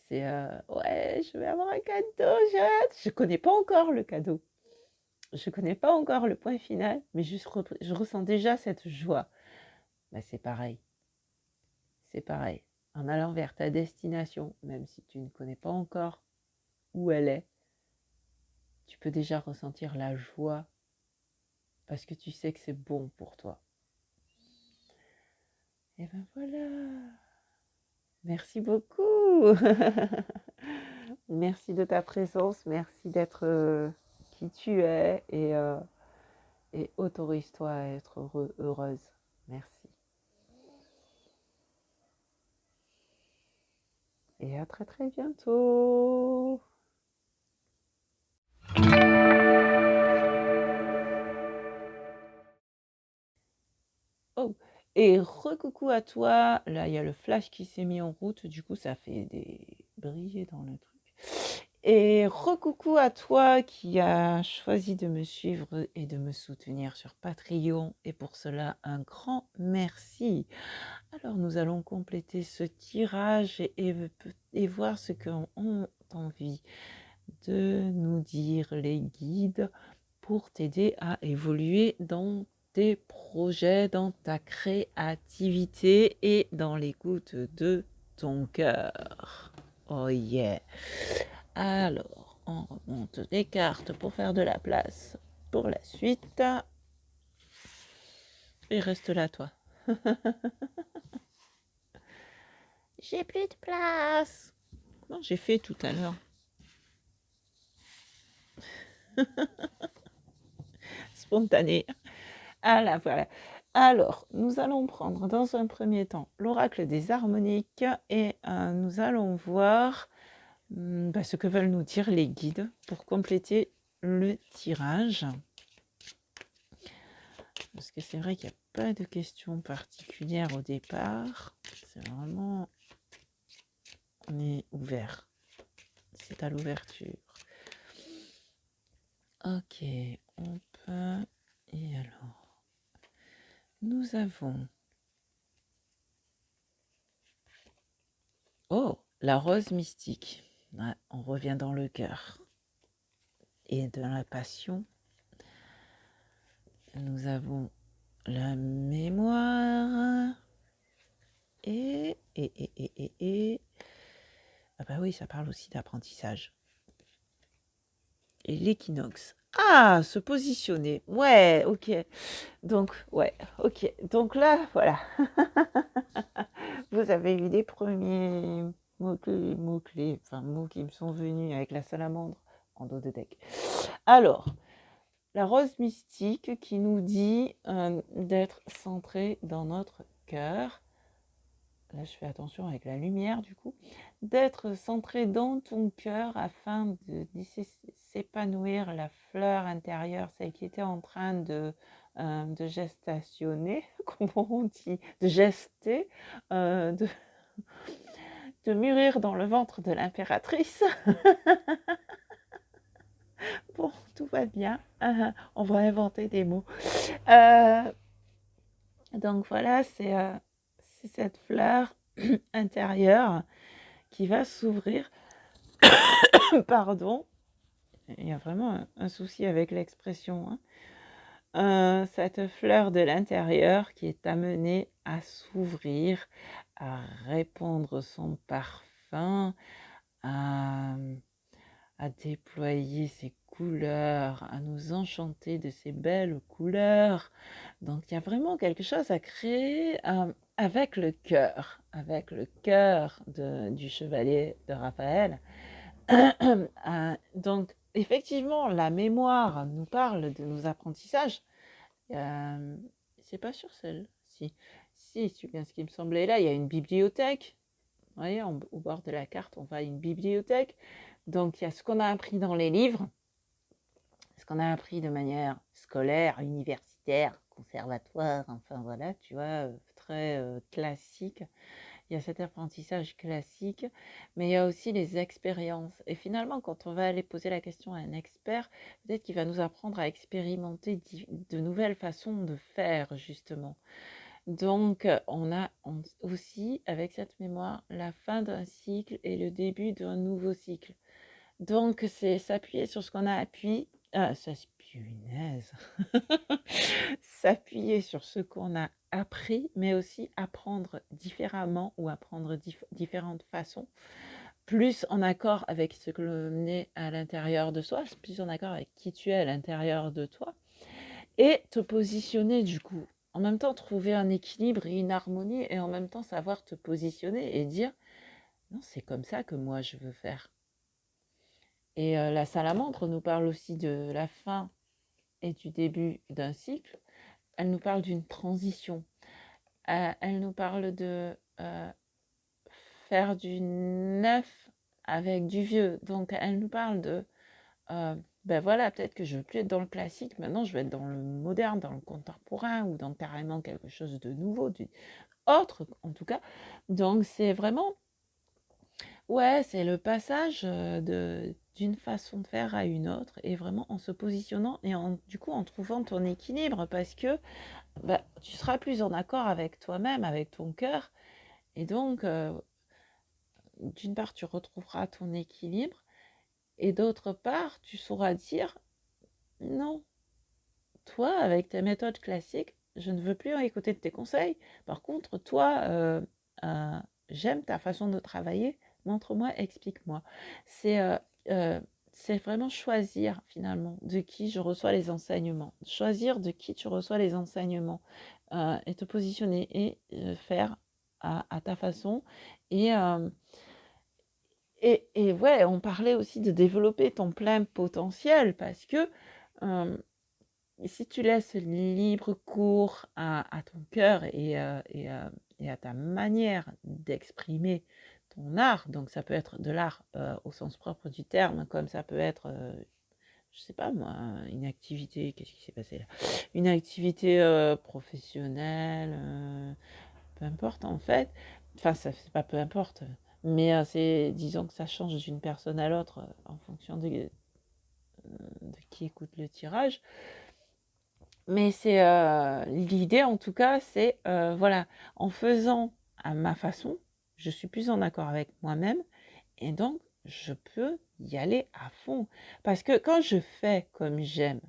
C'est ouais, je vais avoir un cadeau, j'ai hâte. Je connais pas encore le cadeau. Je connais pas encore le point final, mais je ressens déjà cette joie. C'est pareil. C'est pareil. En allant vers ta destination, même si tu ne connais pas encore où elle est, tu peux déjà ressentir la joie parce que tu sais que c'est bon pour toi. Et voilà. Merci beaucoup. Merci de ta présence. Merci d'être qui tu es et autorise-toi à être heureuse. Merci. Et à très très bientôt. Oh, et recoucou à toi. Là, il y a le flash qui s'est mis en route. Du coup, ça fait des briller dans le truc. Et recoucou à toi qui as choisi de me suivre et de me soutenir sur Patreon. Et pour cela, un grand merci. Alors, nous allons compléter ce tirage et voir ce qu'ont envie de nous dire les guides pour t'aider à évoluer dans tes projets, dans ta créativité et dans l'écoute de ton cœur. Oh yeah. Alors, On remonte les cartes pour faire de la place pour la suite. Et reste là, toi. J'ai plus de place. Comment j'ai fait tout à l'heure? Spontané. Ah là, voilà. Alors, nous allons prendre dans un premier temps l'oracle des harmoniques et nous allons voir ce que veulent nous dire les guides pour compléter le tirage. Parce que c'est vrai qu'il n'y a pas de questions particulières au départ. C'est vraiment... On est ouvert. C'est à l'ouverture. Ok, on peut... Et alors, nous avons... Oh, la rose mystique. Ouais, on revient dans le cœur. Et dans la passion, nous avons la mémoire. Et... Ah bah oui, ça parle aussi d'apprentissage. Et l'équinoxe. Ah, se positionner. Ouais, ok. Donc, ouais, ok. Donc là, voilà. Vous avez eu les premiers mots-clés, enfin mots qui me sont venus avec la salamandre en dos de deck. Alors, la rose mystique qui nous dit d'être centré dans notre cœur. Là, je fais attention avec la lumière du coup. D'être centré dans ton cœur afin de laisser s'épanouir la fleur intérieure, celle qui était en train de gestationner, comment on dit, de gester, de mûrir dans le ventre de l'impératrice. Bon, tout va bien. On va inventer des mots. Donc voilà, c'est cette fleur intérieure qui va s'ouvrir. Pardon. Il y a vraiment un souci avec l'expression. Cette fleur de l'intérieur qui est amenée à s'ouvrir, à répandre son parfum, à déployer ses couleurs, à nous enchanter de ces belles couleurs. Donc il y a vraiment quelque chose à créer avec le cœur du chevalier de Raphaël. Donc effectivement, la mémoire nous parle de nos apprentissages. C'est pas sur celle-ci. Si, c'est bien ce qui me semblait. Là, il y a une bibliothèque. Vous voyez, au bord de la carte, on voit une bibliothèque. Donc, il y a ce qu'on a appris dans les livres, ce qu'on a appris de manière scolaire, universitaire, conservatoire, enfin voilà, tu vois, très classique. Il y a cet apprentissage classique, mais il y a aussi les expériences. Et finalement, quand on va aller poser la question à un expert, peut-être qu'il va nous apprendre à expérimenter de nouvelles façons de faire, justement. Donc, on a aussi, avec cette mémoire, la fin d'un cycle et le début d'un nouveau cycle. Donc, c'est s'appuyer sur ce qu'on a appris. Punaise. S'appuyer sur ce qu'on a appris, mais aussi apprendre différemment ou apprendre différentes façons, plus en accord avec ce que l'on est à l'intérieur de soi, plus en accord avec qui tu es à l'intérieur de toi, et te positionner du coup. En même temps, trouver un équilibre et une harmonie, et en même temps savoir te positionner et dire, non, c'est comme ça que moi je veux faire. Et la salamandre nous parle aussi de la fin et du début d'un cycle. Elle nous parle d'une transition. Elle nous parle de faire du neuf avec du vieux. Donc, elle nous parle de, ben voilà, peut-être que je ne veux plus être dans le classique, maintenant je vais être dans le moderne, dans le contemporain ou dans carrément quelque chose de nouveau, autre en tout cas. Donc, c'est vraiment, ouais, c'est le passage d'une façon de faire à une autre et vraiment en se positionnant et du coup en trouvant ton équilibre parce que tu seras plus en accord avec toi-même, avec ton cœur. Et donc, d'une part, tu retrouveras ton équilibre. Et d'autre part, tu sauras dire, non, toi, avec tes méthodes classiques, je ne veux plus écouter de tes conseils. Par contre, toi, j'aime ta façon de travailler. Montre-moi, explique-moi. C'est c'est vraiment choisir finalement de qui je reçois les enseignements. Choisir de qui tu reçois les enseignements et te positionner et faire à ta façon. Et, et ouais, on parlait aussi de développer ton plein potentiel parce que si tu laisses libre cours à ton cœur et à ta manière d'exprimer ton art, donc ça peut être de l'art au sens propre du terme, comme ça peut être, je sais pas moi, une activité, qu'est-ce qui s'est passé là? Une activité professionnelle, peu importe en fait. Enfin, ça c'est pas peu importe, mais c'est, disons que ça change d'une personne à l'autre en fonction de qui écoute le tirage. Mais c'est l'idée en tout cas, c'est voilà, en faisant à ma façon, je suis plus en accord avec moi-même et donc je peux y aller à fond. Parce que quand je fais comme j'aime,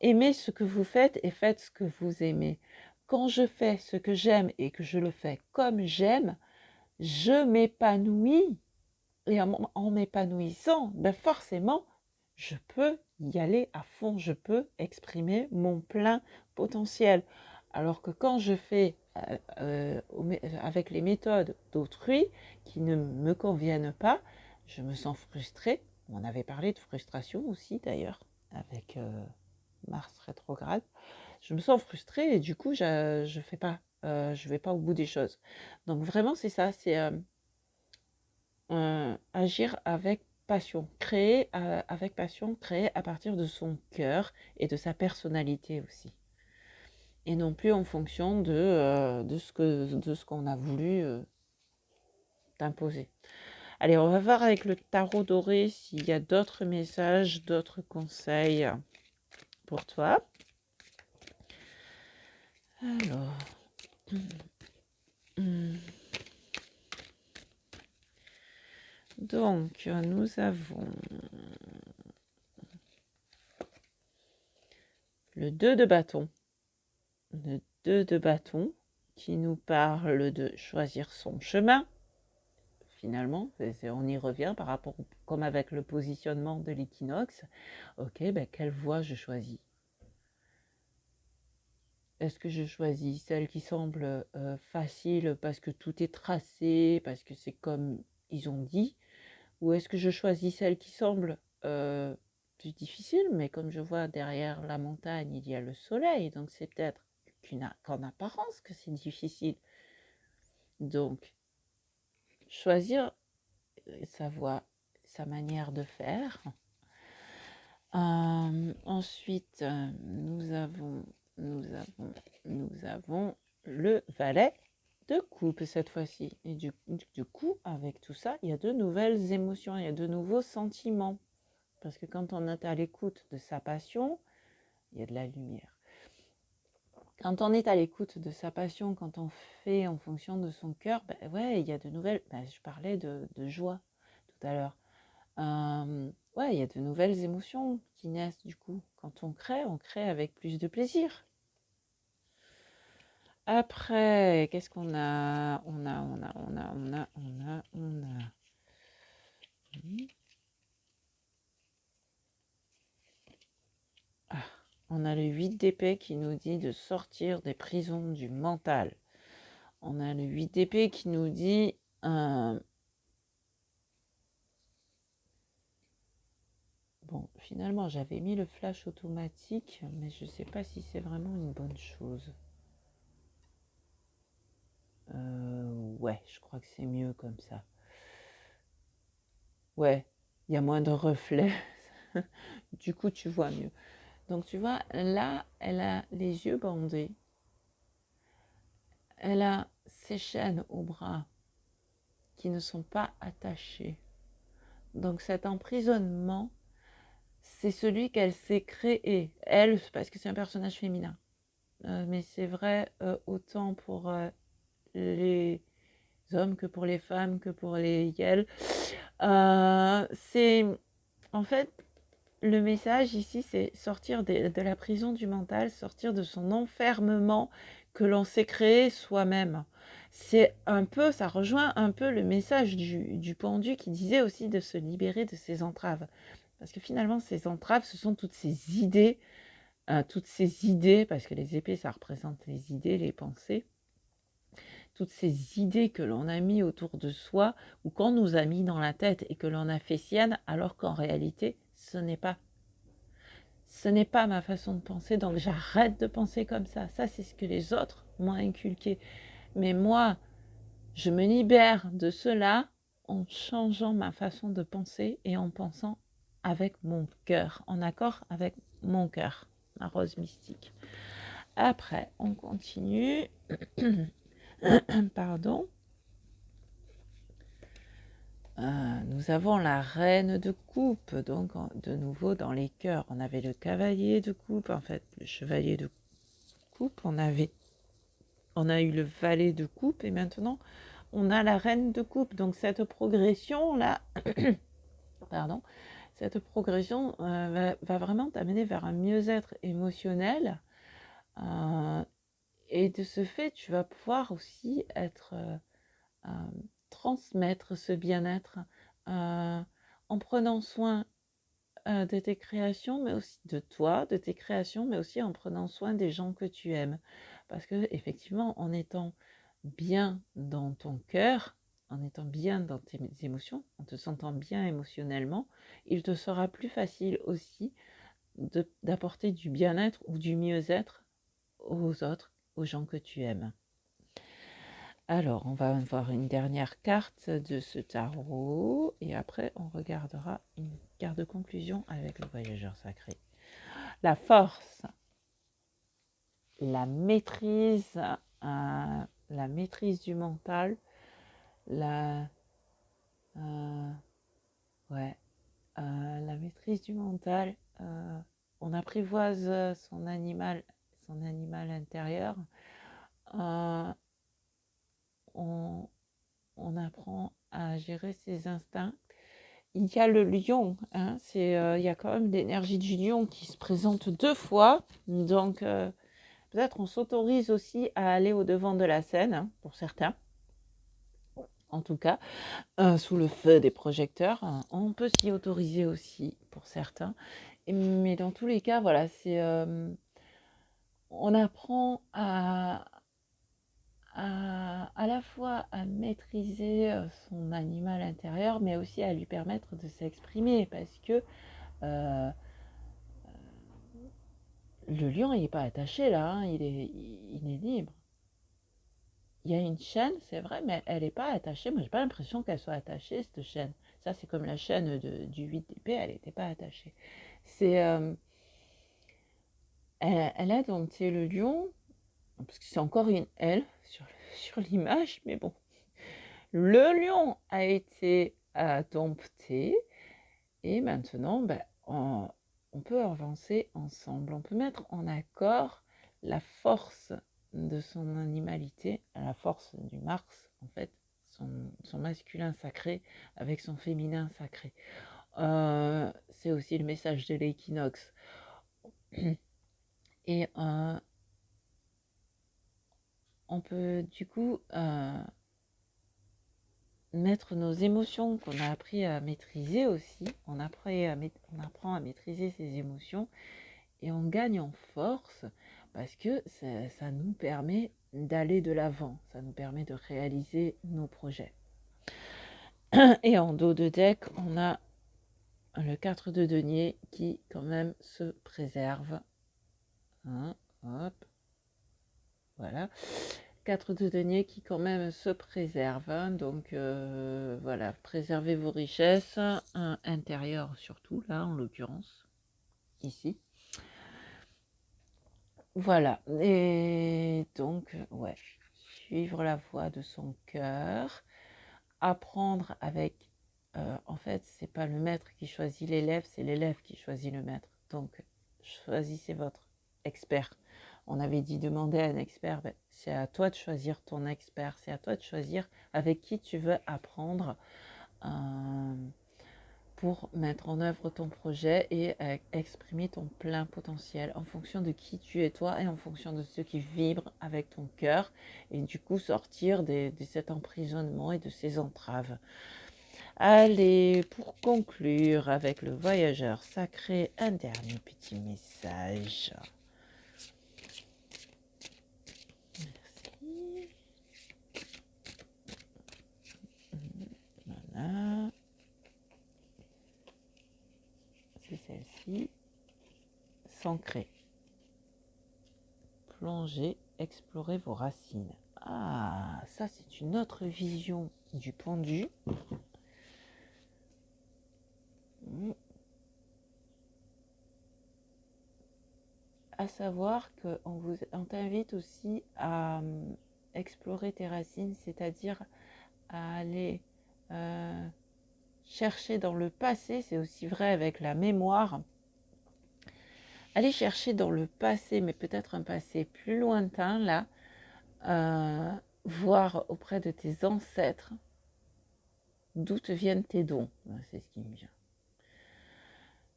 aimez ce que vous faites et faites ce que vous aimez. Quand je fais ce que j'aime et que je le fais comme j'aime, je m'épanouis. Et en m'épanouissant, ben forcément, je peux y aller à fond, je peux exprimer mon plein potentiel. Alors que quand je fais avec les méthodes d'autrui qui ne me conviennent pas, je me sens frustrée. On avait parlé de frustration aussi d'ailleurs avec Mars rétrograde. Je me sens frustrée et du coup, je fais pas, je vais pas au bout des choses. Donc vraiment, c'est ça, c'est agir avec passion, créer avec passion, créer à partir de son cœur et de sa personnalité aussi. Et non plus en fonction de ce qu'on a voulu t'imposer. Allez, on va voir avec le tarot doré s'il y a d'autres messages, d'autres conseils pour toi. Alors. Donc, nous avons le 2 de bâton. Le 2 de bâton qui nous parle de choisir son chemin. Finalement, on y revient par rapport, comme avec le positionnement de l'équinoxe. Ok, ben, quelle voie je choisis? Est-ce que je choisis celle qui semble facile parce que tout est tracé, parce que c'est comme ils ont dit? Ou est-ce que je choisis celle qui semble plus difficile, mais comme je vois derrière la montagne, il y a le soleil, donc c'est peut-être qu'en apparence que c'est difficile. Donc, choisir sa voie, sa manière de faire. Ensuite, nous avons le valet de coupe cette fois-ci. Et du coup, avec tout ça, il y a de nouvelles émotions, il y a de nouveaux sentiments. Parce que quand on est à l'écoute de sa passion, il y a de la lumière. Quand on est à l'écoute de sa passion, quand on fait en fonction de son cœur, ben ouais, il y a de nouvelles... Ben, je parlais de joie tout à l'heure. Ouais, il y a de nouvelles émotions qui naissent du coup. Quand on crée avec plus de plaisir. Après, qu'est-ce qu'on a? On a. Ah, on a le 8 d'épée qui nous dit de sortir des prisons du mental. On a le 8 d'épée qui nous dit bon, finalement, j'avais mis le flash automatique, mais je ne sais pas si c'est vraiment une bonne chose. Ouais, je crois que c'est mieux comme ça. Ouais, il y a moins de reflets. Du coup, tu vois mieux. Donc, tu vois, là, elle a les yeux bandés. Elle a ses chaînes au bras qui ne sont pas attachées. Donc, cet emprisonnement, c'est celui qu'elle s'est créé. Elle, parce que c'est un personnage féminin. Mais c'est vrai autant pour les hommes que pour les femmes, que pour les yels. C'est en fait le message ici, c'est sortir de la prison du mental, sortir de son enfermement que l'on s'est créé soi-même. C'est un peu, ça rejoint un peu le message du pendu qui disait aussi de se libérer de ses entraves. Parce que finalement, ces entraves, ce sont toutes ces idées, parce que les épées, ça représente les idées, les pensées, toutes ces idées que l'on a mis autour de soi ou qu'on nous a mis dans la tête et que l'on a fait sienne, alors qu'en réalité, ce n'est pas ma façon de penser, donc j'arrête de penser comme ça. Ça, c'est ce que les autres m'ont inculqué. Mais moi, je me libère de cela en changeant ma façon de penser et en pensant avec mon cœur, en accord avec mon cœur, ma rose mystique. Après, on continue. Pardon. Nous avons la reine de coupe, donc de nouveau dans les cœurs. On avait le cavalier de coupe, en fait, le chevalier de coupe. On a eu le valet de coupe et maintenant on a la reine de coupe. Donc cette progression-là, pardon, cette progression va vraiment t'amener vers un mieux-être émotionnel. Et de ce fait, tu vas pouvoir aussi transmettre ce bien-être en prenant soin de tes créations, mais aussi de toi, de tes créations, mais aussi en prenant soin des gens que tu aimes. Parce que effectivement, en étant bien dans ton cœur, en étant bien dans tes émotions, en te sentant bien émotionnellement, il te sera plus facile aussi d'apporter du bien-être ou du mieux-être aux autres, aux gens que tu aimes. Alors, on va voir une dernière carte de ce tarot et après on regardera une carte de conclusion avec le voyageur sacré. La force, la maîtrise du mental, la maîtrise du mental. On apprivoise son animal intérieur. On apprend à gérer ses instincts. Il y a le lion, hein, il y a quand même l'énergie du lion qui se présente 2 fois. Donc, peut-être on s'autorise aussi à aller au-devant de la scène, hein, pour certains. En tout cas, sous le feu des projecteurs, hein, on peut s'y autoriser aussi pour certains. Mais dans tous les cas, voilà, on apprend à la fois à maîtriser son animal intérieur, mais aussi à lui permettre de s'exprimer, parce que le lion, il n'est pas attaché là, hein, il est libre. Il y a une chaîne, c'est vrai, mais elle n'est pas attachée. Moi, j'ai pas l'impression qu'elle soit attachée, cette chaîne. Ça, c'est comme la chaîne du 8 d'épée, elle n'était pas attachée. Elle a dompté le lion, parce que c'est encore une L sur l'image, mais bon. Le lion a été dompté et maintenant, on peut avancer ensemble. On peut mettre en accord la force de son animalité, la force du Mars, en fait, son masculin sacré avec son féminin sacré. C'est aussi le message de l'équinoxe. Et on peut du coup mettre nos émotions qu'on a appris à maîtriser aussi. On apprend à maîtriser ses émotions et on gagne en force parce que ça nous permet d'aller de l'avant, ça nous permet de réaliser nos projets. Et en dos de deck, on a le 4 de denier qui quand même se préserve. Hein, hop, voilà. 4 de denier qui quand même se préserve. Hein, donc voilà, préservez vos richesses intérieures surtout, là en l'occurrence, ici. Voilà, et donc, ouais, suivre la voie de son cœur, apprendre avec, en fait, c'est pas le maître qui choisit l'élève, c'est l'élève qui choisit le maître. Donc, choisissez votre expert. On avait dit demander à un expert, c'est à toi de choisir ton expert, c'est à toi de choisir avec qui tu veux apprendre pour mettre en œuvre ton projet et exprimer ton plein potentiel en fonction de qui tu es toi et en fonction de ce qui vibre avec ton cœur et du coup sortir de cet emprisonnement et de ces entraves. Allez, pour conclure avec le voyageur sacré, un dernier petit message. Merci. Voilà. C'est celle-ci. S'ancrer. Plonger, explorer vos racines. Ah, ça c'est une autre vision du pendu. À savoir qu'on t'invite aussi à explorer tes racines, c'est-à-dire à aller chercher dans le passé, c'est aussi vrai avec la mémoire, aller chercher dans le passé, mais peut-être un passé plus lointain, là, voir auprès de tes ancêtres d'où te viennent tes dons. C'est ce qui me vient.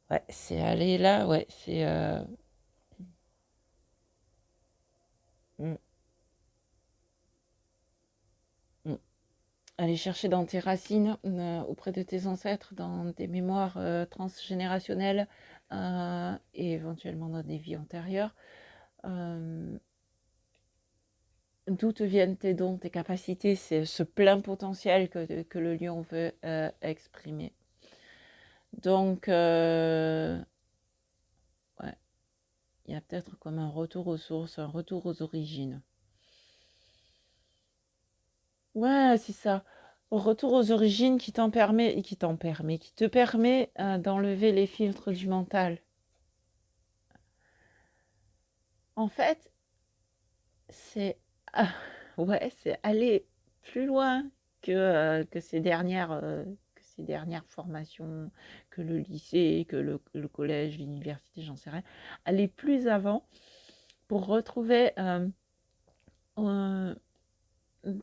Ouais, c'est aller là, ouais, c'est... aller chercher dans tes racines, auprès de tes ancêtres, dans des mémoires transgénérationnelles et éventuellement dans des vies antérieures. D'où te viennent tes dons, tes capacités, c'est ce plein potentiel que le lion veut exprimer. Donc, ouais, il y a peut-être comme un retour aux sources, un retour aux origines. Ouais, c'est ça. Retour aux origines qui te permet d'enlever les filtres du mental. En fait, c'est ouais, c'est aller plus loin que ces dernières formations, que le lycée, que le collège, l'université, j'en sais rien. Aller plus avant pour retrouver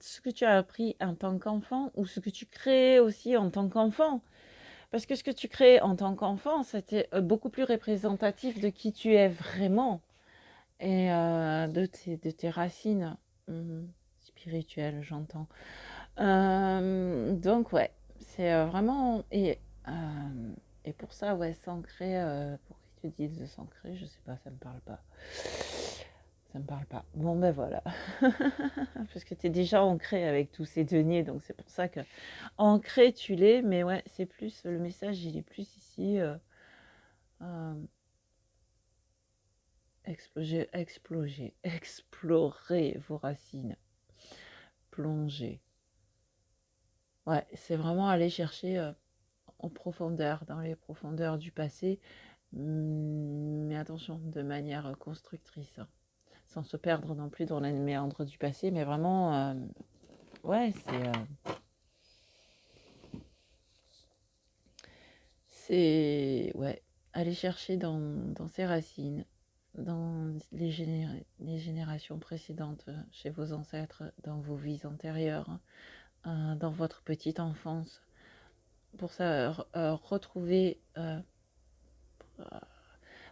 ce que tu as appris en tant qu'enfant ou ce que tu crées aussi en tant qu'enfant. Parce que ce que tu crées en tant qu'enfant, c'était beaucoup plus représentatif de qui tu es vraiment et de tes racines spirituelles, j'entends. Donc, ouais, c'est vraiment... Et pour ça, ouais, s'ancrer, pour qu'ils te disent de s'ancrer, je sais pas, ça me parle pas. Ça me parle pas. Bon, ben voilà. Parce que tu es déjà ancré avec tous ces deniers, donc c'est pour ça que ancré, tu l'es, mais ouais, c'est plus, le message, il est plus ici. Explorer vos racines, plonger. Ouais, c'est vraiment aller chercher en profondeur, dans les profondeurs du passé, mais attention, de manière constructrice, hein, sans se perdre non plus dans les méandres du passé, mais vraiment, ouais, c'est ouais, aller chercher dans ses racines, dans les générations précédentes, chez vos ancêtres, dans vos vies antérieures, dans votre petite enfance, pour ça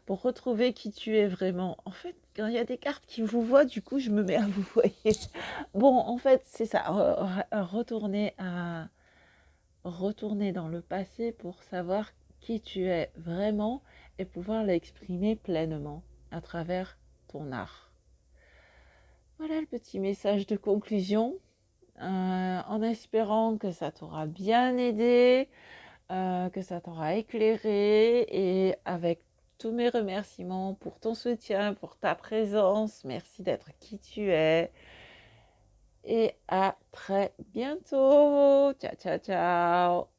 pour retrouver qui tu es vraiment. En fait, quand il y a des cartes qui vous voient, du coup, je me mets à vous voyer. Bon, en fait, c'est ça. Retourner dans le passé pour savoir qui tu es vraiment et pouvoir l'exprimer pleinement à travers ton art. Voilà le petit message de conclusion. En espérant que ça t'aura bien aidé, que ça t'aura éclairé et avec tous mes remerciements pour ton soutien, pour ta présence. Merci d'être qui tu es. Et à très bientôt. Ciao, ciao, ciao.